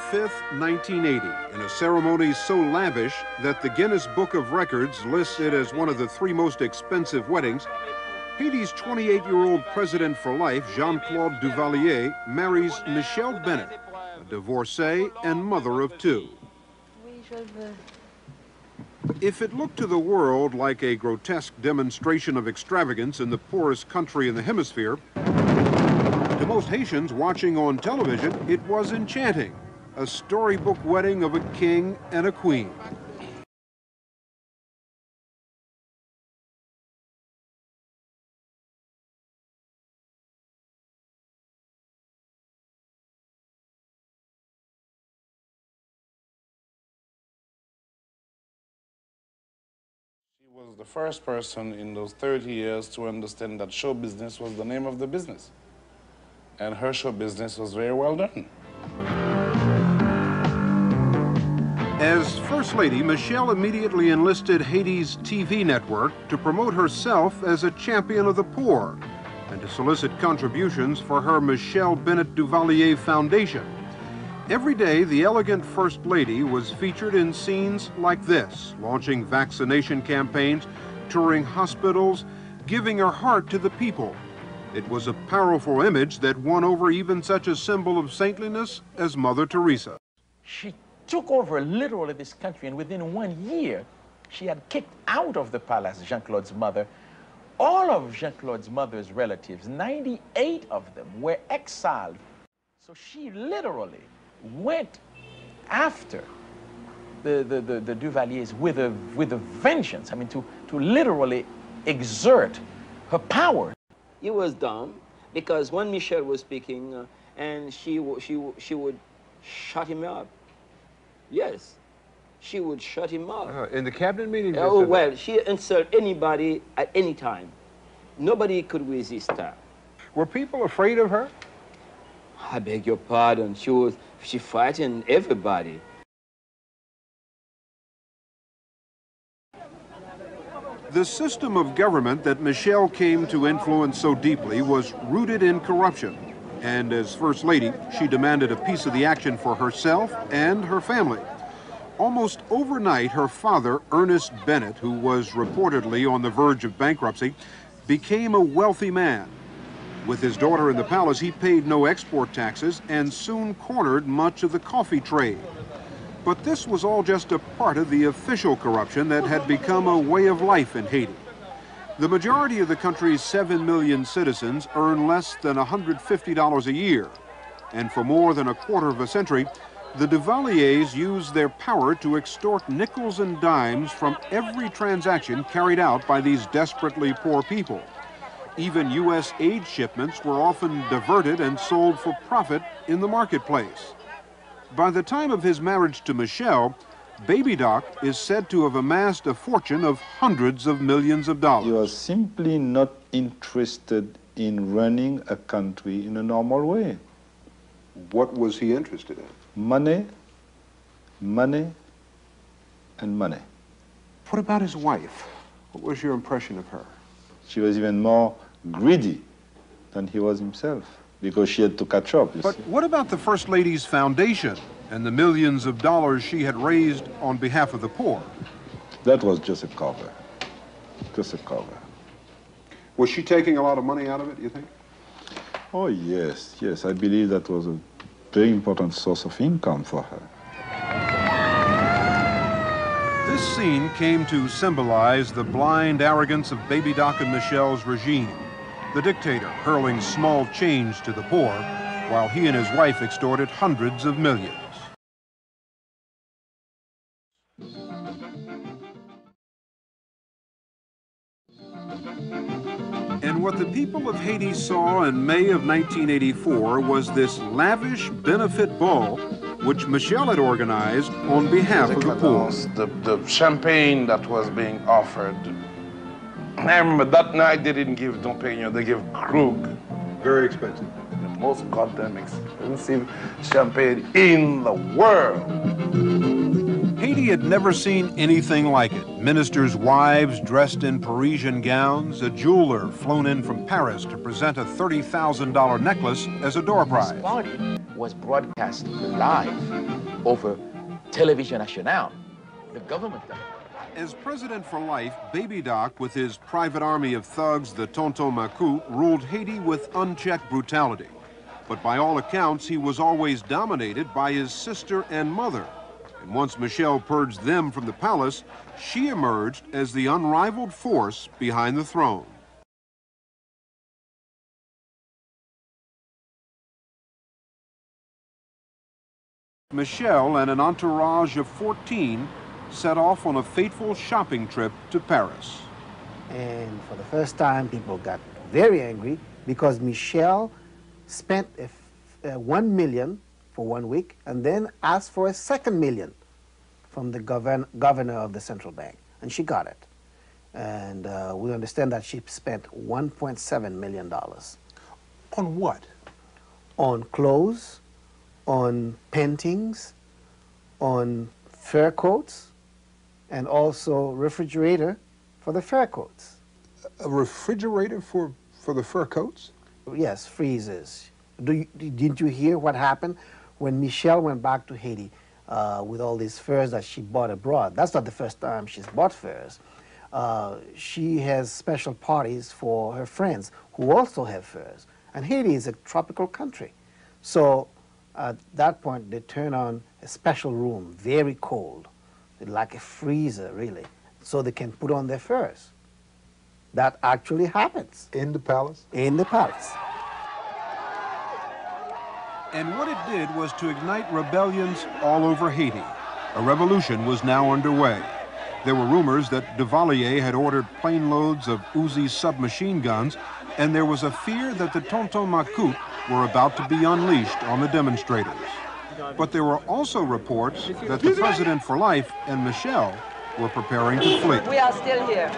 5th, 1980, in a ceremony so lavish that the Guinness Book of Records lists it as one of the 3 most expensive weddings, Haiti's 28-year-old president for life, Jean-Claude Duvalier, marries Michèle Bennett, a divorcee and mother of 2. If it looked to the world like a grotesque demonstration of extravagance in the poorest country in the hemisphere, to most Haitians watching on television, it was enchanting, a storybook wedding of a king and a queen. She was the first person in those 30 years to understand that show business was the name of the business. And her show business was very well done. As First Lady, Michèle immediately enlisted Haiti's TV network to promote herself as a champion of the poor and to solicit contributions for her Michèle Bennett Duvalier Foundation. Every day, the elegant First Lady was featured in scenes like this, launching vaccination campaigns, touring hospitals, giving her heart to the people. It was a powerful image that won over even such a symbol of saintliness as Mother Teresa. She took over literally this country, and within 1 year, she had kicked out of the palace Jean-Claude's mother. All of Jean-Claude's mother's relatives, 98 of them, were exiled. So she literally went after the Duvaliers with a vengeance. I mean, to literally exert her power. It was dumb because when Michèle was speaking, and she would shut him up. Yes, she would shut him up. In the cabinet meeting? Oh, well, she insult anybody at any time. Nobody could resist her. Were people afraid of her? I beg your pardon. She frightened everybody. The system of government that Michèle came to influence so deeply was rooted in corruption. And as First Lady, she demanded a piece of the action for herself and her family. Almost overnight, her father, Ernest Bennett, who was reportedly on the verge of bankruptcy, became a wealthy man. With his daughter in the palace, he paid no export taxes and soon cornered much of the coffee trade. But this was all just a part of the official corruption that had become a way of life in Haiti. The majority of the country's 7 million citizens earn less than $150 a year. And for more than a quarter of a century, the Duvaliers used their power to extort nickels and dimes from every transaction carried out by these desperately poor people. Even U.S. aid shipments were often diverted and sold for profit in the marketplace. By the time of his marriage to Michèle, Baby Doc is said to have amassed a fortune of hundreds of millions of dollars. He was simply not interested in running a country in a normal way. What was he interested in? Money, money, and money. What about his wife? What was your impression of her? She was even more greedy than he was himself, because she had to catch up. But what about the First Lady's foundation and the millions of dollars she had raised on behalf of the poor? That was just a cover. Just a cover. Was she taking a lot of money out of it, you think? Oh, yes, yes. I believe that was a very important source of income for her. This scene came to symbolize the blind arrogance of Baby Doc and Michèle's regime, the dictator hurling small change to the poor, while he and his wife extorted hundreds of millions. And what the people of Haiti saw in May of 1984 was this lavish benefit ball which Michèle had organized on behalf of the poor. The champagne that was being offered. I remember that night they didn't give Dom Pérignon, they gave Krug. Very expensive. The most goddamn expensive champagne in the world. Haiti had never seen anything like it. Ministers' wives dressed in Parisian gowns, a jeweler flown in from Paris to present a $30,000 necklace as a door prize. This party was broadcast live over Television Nationale, the government. As president for life, Baby Doc, with his private army of thugs, the Tonton Macoute, ruled Haiti with unchecked brutality. But by all accounts, he was always dominated by his sister and mother. And once Michèle purged them from the palace, she emerged as the unrivaled force behind the throne. Michèle and an entourage of 14 set off on a fateful shopping trip to Paris. And for the first time, people got very angry because Michèle spent $1 million for 1 week and then asked for a second million from the governor of the central bank, and she got it. And we understand that she spent $1.7 million. On what? On clothes, on paintings, on fur coats, and also refrigerator for the fur coats. A refrigerator for the fur coats? Yes, freezers. Didn't you hear what happened when Michèle went back to Haiti with all these furs that she bought abroad? That's not the first time she's bought furs. She has special parties for her friends who also have furs. And Haiti is a tropical country. So at that point, they turn on a special room, very cold, like a freezer, really, so they can put on their furs. That actually happens. In the palace? In the palace. And what it did was to ignite rebellions all over Haiti. A revolution was now underway. There were rumors that Duvalier had ordered plane loads of Uzi submachine guns, and there was a fear that the Tonton Macoute were about to be unleashed on the demonstrators. But there were also reports that the president for life and Michèle were preparing to flee. We are still here.